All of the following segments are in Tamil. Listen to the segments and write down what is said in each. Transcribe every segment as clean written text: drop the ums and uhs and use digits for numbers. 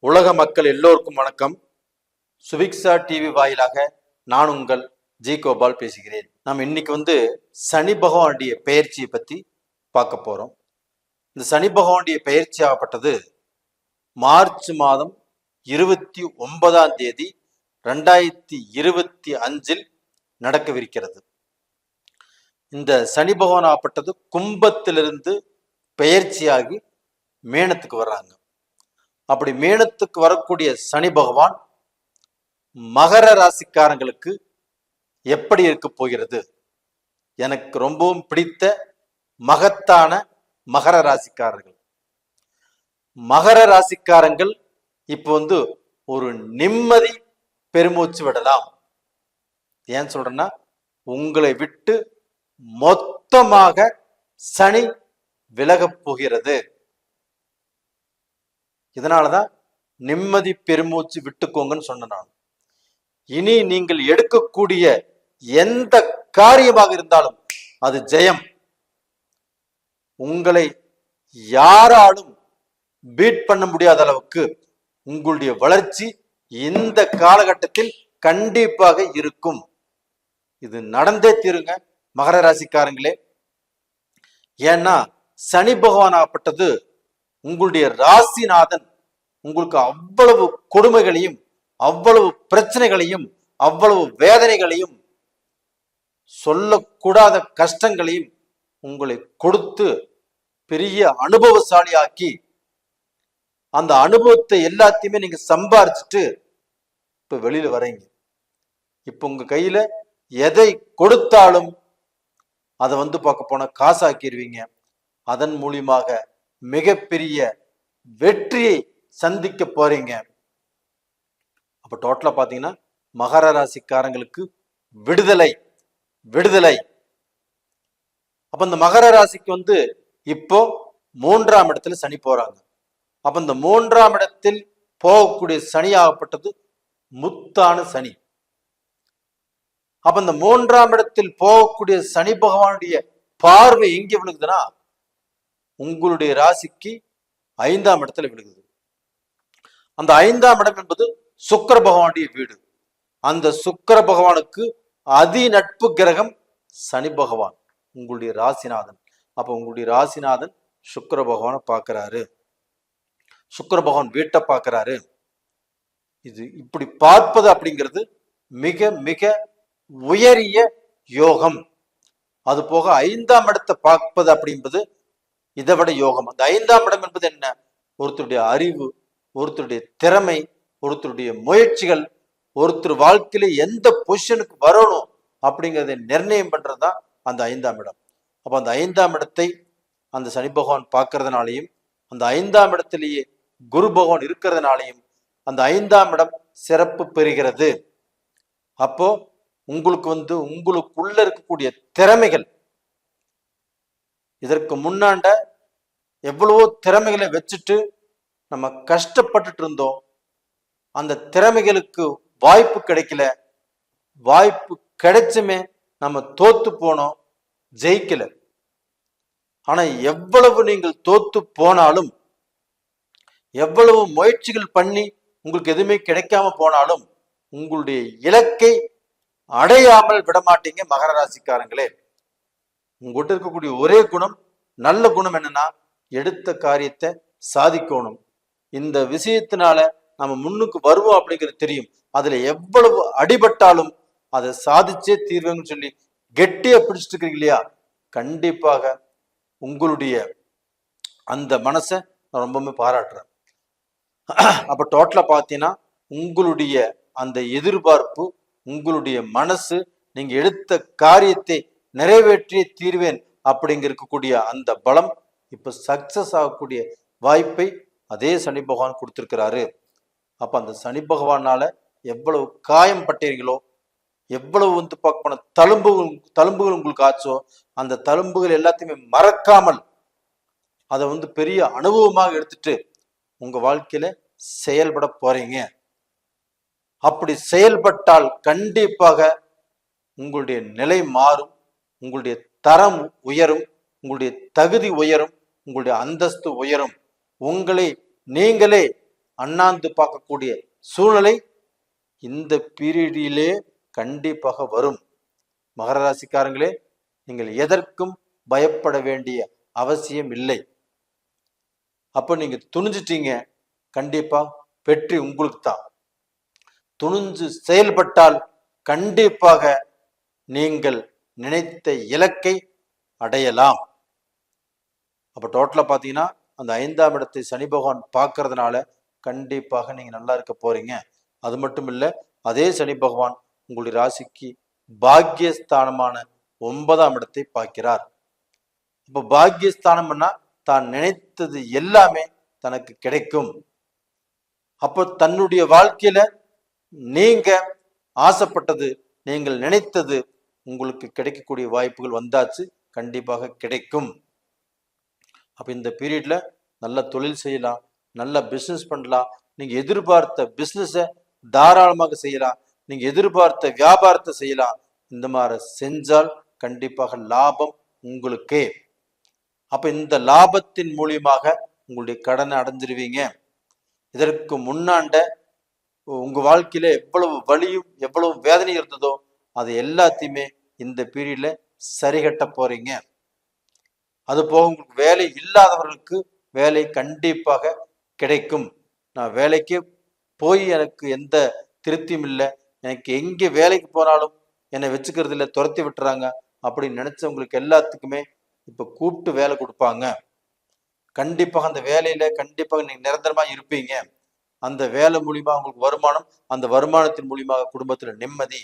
உலக மக்கள் எல்லோருக்கும் வணக்கம். சுபிக்ஷா டிவி வாயிலாக நான் உங்கள் ஜி கோபால் பேசுகிறேன். நாம் இன்னைக்கு சனி பகவானுடைய பெயர்ச்சியை பத்தி பார்க்க போறோம். இந்த சனி பகவானுடைய பெயர்ச்சி ஆகப்பட்டது மார்ச் மாதம் 29ஆம் தேதி 2025 நடக்கவிருக்கிறது. இந்த சனி பகவான் ஆகப்பட்டது கும்பத்திலிருந்து பெயர்ச்சியாகி மேனத்துக்கு வர்றாங்க. அப்படி மேனத்துக்கு வரக்கூடிய சனி பகவான் மகர ராசிக்காரங்களுக்கு எப்படி இருக்க போகிறது? எனக்கு ரொம்பவும் பிடித்த மகத்தான மகர ராசிக்காரர்கள். மகர ராசிக்காரங்கள் இப்போ ஒரு நிம்மதி பெருமூச்சு விடலாம். ஏன் சொல்றேன்னா, உங்களை விட்டு மொத்தமாக சனி விலகப் போகிறது. இதனாலதான் நிம்மதி பெருமூச்சு விட்டுக்கோங்கன்னு சொன்ன நான். இனி நீங்கள் எடுக்கக்கூடிய எந்த காரியமாக இருந்தாலும் அது ஜெயம். உங்களை யாராலும் பீட் பண்ண முடியாத அளவுக்கு உங்களுடைய வளர்ச்சி இந்த காலகட்டத்தில் கண்டிப்பாக இருக்கும். இது நடந்தே தீருங்க மகர ராசிக்காரங்களே. ஏன்னா சனி பகவான் ஆகப்பட்டது உங்களுடைய ராசிநாதன். உங்களுக்கு அவ்வளவு கொடுமைகளையும் அவ்வளவு பிரச்சனைகளையும் அவ்வளவு வேதனைகளையும் சொல்லக்கூடாத கஷ்டங்களையும் உங்களை கொடுத்து பெரிய அனுபவசாலியாக்கி அந்த அனுபவத்தை எல்லாத்தையுமே நீங்க சம்பாரிச்சுட்டு இப்ப வெளியில வரீங்க. இப்ப உங்க கையில எதை கொடுத்தாலும் அதை பார்க்க போனா காசாக்கிடுவீங்க. அதன் மூலியமாக மிகப்பெரிய வெற்றியை சந்திக்க போறீங்க. அப்ப டோட்டலா பாத்தீங்கன்னா மகர ராசிக்காரங்களுக்கு விடுதலை விடுதலை. அப்ப இந்த மகர ராசிக்கு இப்போ 3ஆம் இடத்துல சனி போறாங்க. அப்ப இந்த 3ஆம் இடத்தில் போகக்கூடிய சனி ஆகப்பட்டது முத்தான சனி. அப்ப இந்த 3ஆம் இடத்தில் போகக்கூடிய சனி பகவானுடைய பார்வை எங்க விழுகுதுன்னா, உங்களுடைய ராசிக்கு 5ஆம் இடத்துல விழுகுது. அந்த 5ஆம் இடம் என்பது சுக்கிர பகவானுடைய வீடு. அந்த சுக்கிர பகவானுக்கு அதி நட்பு கிரகம் சனி பகவான், உங்களுடைய ராசிநாதன். அப்ப உங்களுடைய ராசிநாதன் சுக்கிர பகவானை பார்க்கிறாரு, சுக்கிர பகவான் வீட்டை பார்க்கிறாரு. இது இப்படி பார்ப்பது அப்படிங்கிறது மிக மிக உயரிய யோகம். அது போக 5ஆம் இடத்தை பார்ப்பது அப்படின்பது இதை விட யோகம். அந்த 5ஆம் இடம் என்பது என்ன? ஒருத்தருடைய அறிவு, ஒருத்தருடைய திறமை, ஒருத்தருடைய முயற்சிகள், ஒருத்தர் வாழ்க்கையில எந்த பொசிஷனுக்கு வரணும் அப்படிங்கிறத நிர்ணயம் பண்றதுதான் அந்த 5ஆம் இடம். அப்ப அந்த 5ஆம் இடத்தை அந்த சனி பகவான் பார்க்கறதுனாலையும், அந்த 5ஆம் இடத்திலேயே குரு பகவான் இருக்கிறதுனாலையும் அந்த 5ஆம் இடம் சிறப்பு பெறுகிறது. அப்போ உங்களுக்கு உங்களுக்குள்ள இருக்கக்கூடிய திறமைகள், இதற்கு முன்னாண்ட எவ்வளவோ திறமைகளை வச்சுட்டு நம்ம கஷ்டப்பட்டுட்டு இருந்தோம். அந்த திறமைகளுக்கு வாய்ப்பு கிடைக்கல. வாய்ப்பு கிடைச்சுமே நம்ம தோத்து போனோம், ஜெயிக்கல. ஆனா எவ்வளவு நீங்கள் தோத்து போனாலும், எவ்வளவு முயற்சிகள் பண்ணி உங்களுக்கு எதுவுமே கிடைக்காம போனாலும், உங்களுடைய இலக்கை அடையாமல் விடமாட்டீங்க மகர ராசிக்காரங்களே. உங்ககிட்ட இருக்கக்கூடிய ஒரே குணம், நல்ல குணம் என்னன்னா, எடுத்த காரியத்தை சாதிக்கணும். இந்த விஷயத்தினால நம்ம முன்னுக்கு வருவோம் அப்படிங்கிறது தெரியும். அதுல எவ்வளவு அடிபட்டாலும் அதை சாதிச்சே தீர்வுன்னு சொல்லி கெட்டியா பிடிச்சிட்டு இருக்கீங்க இல்லையா? கண்டிப்பாக உங்களுடைய அந்த மனசை நான் ரொம்பவுமே பாராட்டுறேன். அப்ப டோட்டலா பார்த்தீங்கன்னா உங்களுடைய அந்த எதிர்பார்ப்பு, உங்களுடைய மனசு, நீங்க எடுத்த காரியத்தை நிறைவேற்றிய தீர்வேன் அப்படிங்க இருக்கக்கூடிய அந்த பலம் இப்ப சக்சஸ் ஆகக்கூடிய வாய்ப்பை அதே சனி பகவான் கொடுத்திருக்கிறாரு. அப்ப அந்த சனி பகவானால எவ்வளவு காயம் பட்டீர்களோ, எவ்வளவு பார்க்க போன தழும்புகள் உங்களுக்கு ஆச்சோ, அந்த தழும்புகள் எல்லாத்தையுமே மறக்காமல் அதை பெரிய அனுபவமாக எடுத்துட்டு உங்க வாழ்க்கையில செயல்பட போறீங்க. அப்படி செயல்பட்டால் கண்டிப்பாக உங்களுடைய நிலை மாறும், உங்களுடைய தரம் உயரும், உங்களுடைய தகுதி உயரும், உங்களுடைய அந்தஸ்து உயரும். உங்களை நீங்களே அண்ணாந்து பார்க்கக்கூடிய சூழ்நிலை இந்த பீரியடிலே கண்டிப்பாக வரும். மகர ராசிக்காரங்களே, நீங்கள் எதற்கும் பயப்பட வேண்டிய அவசியம் இல்லை. அப்ப நீங்க துணிஞ்சிட்டீங்க, கண்டிப்பா வெற்றி உங்களுக்கு தான். துணிஞ்சு செயல்பட்டால் கண்டிப்பாக நீங்கள் நினைத்த இலக்கை அடையலாம். அப்ப டோட்டலா பாத்தீங்கன்னா அந்த 5ஆம் இடத்தை சனி பகவான் பார்க்கறதுனால கண்டிப்பாக நீங்க நல்லா இருக்க போறீங்க. அது மட்டும் இல்ல, அதே சனி பகவான் உங்களுடைய ராசிக்கு பாக்கியஸ்தானமான 9ஆம் இடத்தை பார்க்கிறார். இப்ப பாக்கியஸ்தானம்னா தான் நினைத்தது எல்லாமே தனக்கு கிடைக்கும். அப்போ தன்னுடைய வாழ்க்கையில நீங்க ஆசைப்பட்டது, நீங்கள் நினைத்தது உங்களுக்கு கிடைக்கக்கூடிய வாய்ப்புகள் வந்தாச்சு, கண்டிப்பாக கிடைக்கும். அப்ப இந்த பீரியட்ல நல்ல தொழில் செய்யலாம், நல்ல பிசினஸ் பண்ணலாம். நீங்க எதிர்பார்த்த பிசினஸ தாராளமாக செய்யலாம், நீங்க எதிர்பார்த்த வியாபாரத்தை செய்யலாம். இந்த மாதிரி செஞ்சால் கண்டிப்பாக லாபம் உங்களுக்கே. அப்ப இந்த லாபத்தின் மூலியமாக உங்களுடைய கடனை அடைஞ்சிருவீங்க. இதற்கு முன்னாண்ட உங்க வாழ்க்கையில எவ்வளவு வலியும் எவ்வளவு வேதனை இருந்ததோ அது எல்லாத்தையுமே இந்த பீரியட்ல சரிகட்ட போறீங்க. அது போக உங்களுக்கு வேலை இல்லாதவர்களுக்கு வேலை கண்டிப்பாக கிடைக்கும். நான் வேலைக்கு போய் எனக்கு எந்த திருப்தியும் இல்லை, எனக்கு எங்கே வேலைக்கு போனாலும் என்னை வச்சுக்கிறது இல்லை, துரத்தி விட்டுறாங்க அப்படின்னு நினைச்சவங்களுக்கு எல்லாத்துக்குமே இப்ப கூப்பிட்டு வேலை கொடுப்பாங்க. கண்டிப்பாக அந்த வேலையில கண்டிப்பாக நீங்க நிரந்தரமா இருப்பீங்க. அந்த வேலை மூலியமா உங்களுக்கு வருமானம், அந்த வருமானத்தின் மூலியமாக குடும்பத்துல நிம்மதி.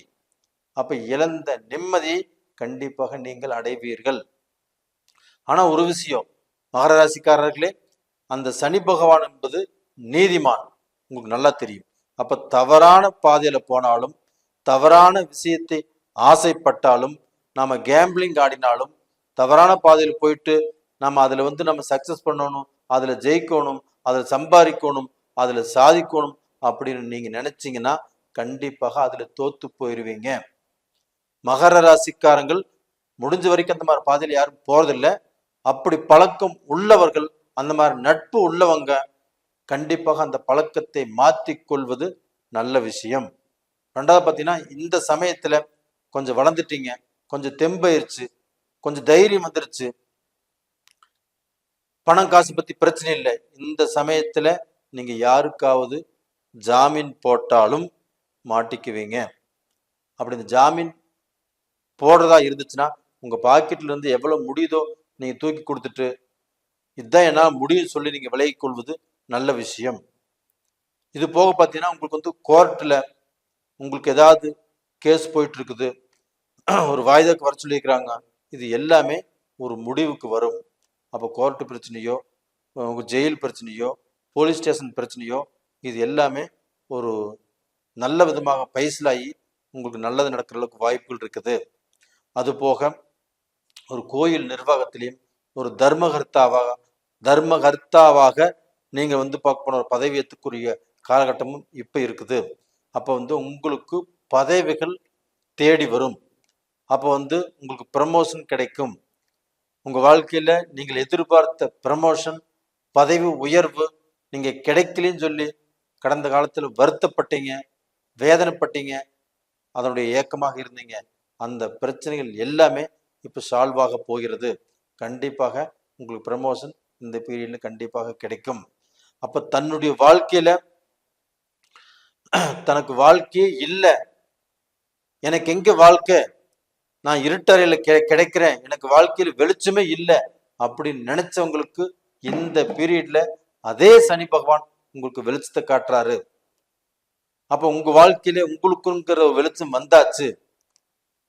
அப்ப இழந்த நிம்மதியை கண்டிப்பாக நீங்கள் அடைவீர்கள். ஆனா ஒரு விஷயம், மகர ராசிக்காரர்களே, அந்த சனி பகவான் என்பது நீதிமான், உங்களுக்கு நல்லா தெரியும். அப்ப தவறான பாதையில போனாலும், தவறான விஷயத்தை ஆசைப்பட்டாலும், நாம கேம்பிளிங் ஆடினாலும், தவறான பாதையில் போயிட்டு நம்ம அதுல நம்ம சக்சஸ் பண்ணணும், அதுல ஜெயிக்கணும், அதுல சம்பாதிக்கணும், அதுல சாதிக்கணும் அப்படின்னு நீங்க நினைச்சீங்கன்னா கண்டிப்பாக அதுல தோத்து போயிருவீங்க. மகர ராசிக்காரங்கள் முடிஞ்ச வரைக்கும் அந்த மாதிரி பாதையில் யாரும் போறதில்லை. அப்படி பழக்கம் உள்ளவர்கள், அந்த மாதிரி நட்பு உள்ளவங்க கண்டிப்பாக அந்த பழக்கத்தை மாற்றிக்கொள்வது நல்ல விஷயம். ரெண்டாவது பார்த்தீங்கன்னா, இந்த சமயத்துல கொஞ்சம் வளர்ந்துட்டீங்க, கொஞ்சம் தெம்பாயிருச்சு, கொஞ்சம் தைரியம் வந்துருச்சு, பணம் காசு பத்தி பிரச்சனை இல்லை. இந்த சமயத்துல நீங்க யாருக்காவது ஜாமீன் போட்டாலும் மாட்டிக்குவீங்க. அப்படி இந்த ஜாமீன் போடுறதா இருந்துச்சுன்னா உங்க பாக்கெட்ல இருந்து எவ்வளவு முடியுதோ நீங்க தூக்கி கொடுத்துட்டு இதுதான் என்ன முடியும் சொல்லி நீங்க விலகிக் கொள்வது நல்ல விஷயம். இது போக பார்த்தீங்கன்னா உங்களுக்கு கோர்ட்ல உங்களுக்கு ஏதாவது கேஸ் போயிட்டு இருக்குது, ஒரு வாய்தாக்கு வர சொல்லியிருக்கிறாங்க, இது எல்லாமே ஒரு முடிவுக்கு வரும். அப்போ கோர்ட்டு பிரச்சனையோ, உங்க ஜெயில் பிரச்சனையோ, போலீஸ் ஸ்டேஷன் பிரச்சனையோ, இது எல்லாமே ஒரு நல்ல விதமாக பைசலாகி உங்களுக்கு நல்லது நடக்கிற அளவுக்கு வாய்ப்புகள் இருக்குது. அது போக ஒரு கோயில் நிர்வாகத்திலையும் ஒரு தர்மகர்த்தாவாக நீங்க பார்க்க போன ஒரு பதவியத்துக்குரிய காலகட்டமும் இப்ப இருக்குது. அப்போ உங்களுக்கு பதவிகள் தேடி வரும். அப்போ உங்களுக்கு ப்ரமோஷன் கிடைக்கும். உங்க வாழ்க்கையில நீங்கள் எதிர்பார்த்த ப்ரமோஷன், பதவி உயர்வு நீங்க கிடைக்கலன்னு சொல்லி கடந்த காலத்துல வருத்தப்பட்டீங்க, வேதனைப்பட்டீங்க, அதனுடைய ஏக்கமாக இருந்தீங்க. அந்த பிரச்சனைகள் எல்லாமே இப்ப சால்வ் ஆக போகிறது. கண்டிப்பாக உங்களுக்கு ப்ரமோஷன் இந்த பீரியட்ல கண்டிப்பாக கிடைக்கும். அப்ப தன்னுடைய வாழ்க்கையில தனக்கு வாழ்க்கையே இல்லை, எனக்கு எங்க வாழ்க்கை, நான் இருட்டறையில கிடைக்கிறேன், எனக்கு வாழ்க்கையில வெளிச்சமே இல்லை அப்படின்னு நினைச்சவங்களுக்கு இந்த பீரியட்ல அதே சனி பகவான் உங்களுக்கு வெளிச்சத்தை காட்டுறாரு. அப்ப உங்க வாழ்க்கையில உங்களுக்குங்கிற வெளிச்சம் வந்தாச்சு.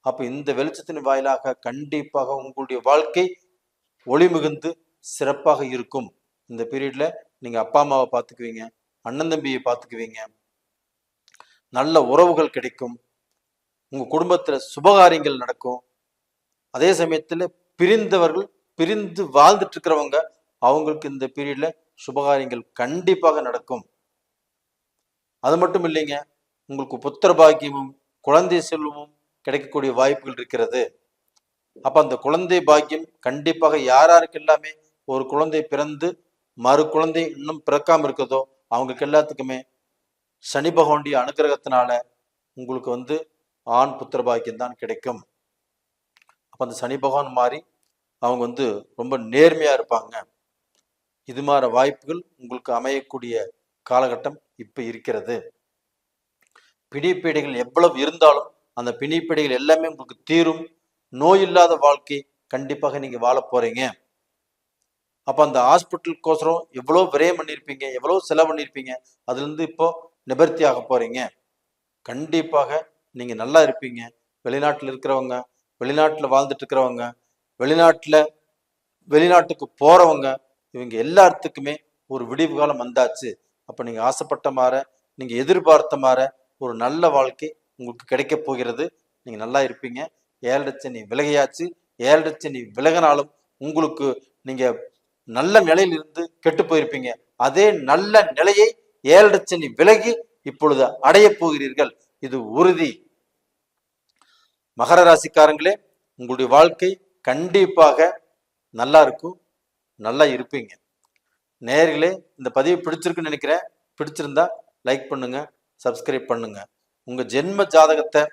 அப்ப இந்த வெளிச்சத்தின் வாயிலாக கண்டிப்பாக உங்களுடைய வாழ்க்கை ஒளி மிகுந்து சிறப்பாக இருக்கும். இந்த பீரியட்ல நீங்க அப்பா அம்மாவை பார்த்துக்குவீங்க, அண்ணன் தம்பியை பார்த்துக்குவீங்க, நல்ல உறவுகள் கிடைக்கும், உங்க குடும்பத்துல சுபகாரியங்கள் நடக்கும். அதே சமயத்துல பிரிந்து வாழ்ந்துட்டு இருக்கிறவங்க, அவங்களுக்கு இந்த பீரியட்ல சுபகாரியங்கள் கண்டிப்பாக நடக்கும். அது மட்டும் இல்லைங்க, உங்களுக்கு புத்திர பாக்கியமும் குழந்தை செல்வமும் கிடைக்கக்கூடிய வாய்ப்புகள் இருக்கிறது. அப்ப அந்த குழந்தை பாக்கியம் கண்டிப்பாக யாருக்கு எல்லாமே ஒரு குழந்தை பிறந்து மறு குழந்தை இன்னும் பிறக்காம இருக்கிறதோ அவங்களுக்கு எல்லாத்துக்குமே சனி பகவானுடைய அனுகிரகத்தினால உங்களுக்கு ஆண் புத்திர பாக்கியம் தான் கிடைக்கும். அப்ப அந்த சனி பகவான் மாதிரி அவங்க ரொம்ப நேர்மையா இருப்பாங்க. இது மாதிரி வாய்ப்புகள் உங்களுக்கு அமையக்கூடிய காலகட்டம் இப்ப இருக்கிறது. பிணிப்பீடைகள் எவ்வளவு இருந்தாலும் அந்த பிணிப்பீடைகள் எல்லாமே உங்களுக்கு தீரும். நோய் இல்லாத வாழ்க்கை கண்டிப்பாக நீங்க வாழ போறீங்க. அப்ப அந்த ஹாஸ்பிட்டலுக்கோசரம் எவ்வளவு விரயம் பண்ணியிருப்பீங்க, எவ்வளவு செலவு பண்ணியிருப்பீங்க, அதுல இருந்து இப்போ நிவர்த்தி ஆக போறீங்க. கண்டிப்பாக நீங்க நல்லா இருப்பீங்க. வெளிநாட்டுல இருக்கிறவங்க, வெளிநாட்டுல வாழ்ந்துட்டு இருக்கிறவங்க, வெளிநாட்டுக்கு போறவங்க, இவங்க எல்லாத்துக்குமே ஒரு விடிவு காலம் வந்தாச்சு. அப்ப நீங்க ஆசைப்பட்ட மாற, நீங்க எதிர்பார்த்த மாற ஒரு நல்ல வாழ்க்கை உங்களுக்கு கிடைக்க போகிறது. நீங்க நல்லா இருப்பீங்க. 7 சனி விலகையாச்சு. 7 சனி விலகினாலும் உங்களுக்கு நீங்க நல்ல நிலையில் இருந்து கெட்டு போயிருப்பீங்க. அதே நல்ல நிலையை 7 சனி விலகி இப்பொழுது அடைய போகிறீர்கள். இது உறுதி. மகர ராசிக்காரங்களே, உங்களுடைய வாழ்க்கை கண்டிப்பாக நல்லா இருக்கும், நல்லா இருப்பீங்க. நேயர்களே, இந்த பதிவு பிடிச்சிருக்குன்னு நினைக்கிறேன். பிடிச்சிருந்தா லைக் பண்ணுங்க, சப்ஸ்கிரைப் பண்ணுங்க. உங்க ஜென்ம ஜாதகத்தை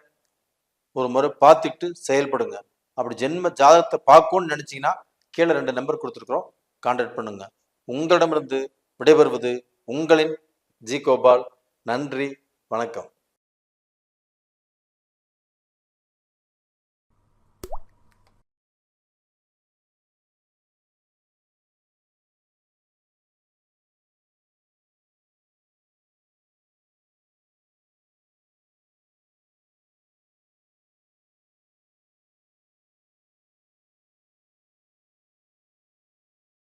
ஒரு முறை பார்த்துட்டு செயல்படுங்க. அப்படி ஜென்ம ஜாதகத்தை பார்க்கணும்னு நினைச்சீங்கன்னா கீழே 2 நம்பர் கொடுத்துருக்குறோம், கான்டாக்ட் பண்ணுங்க. உங்களிடமிருந்து விடைபெறுவது உங்களின் ஜி கோபால். நன்றி, வணக்கம்.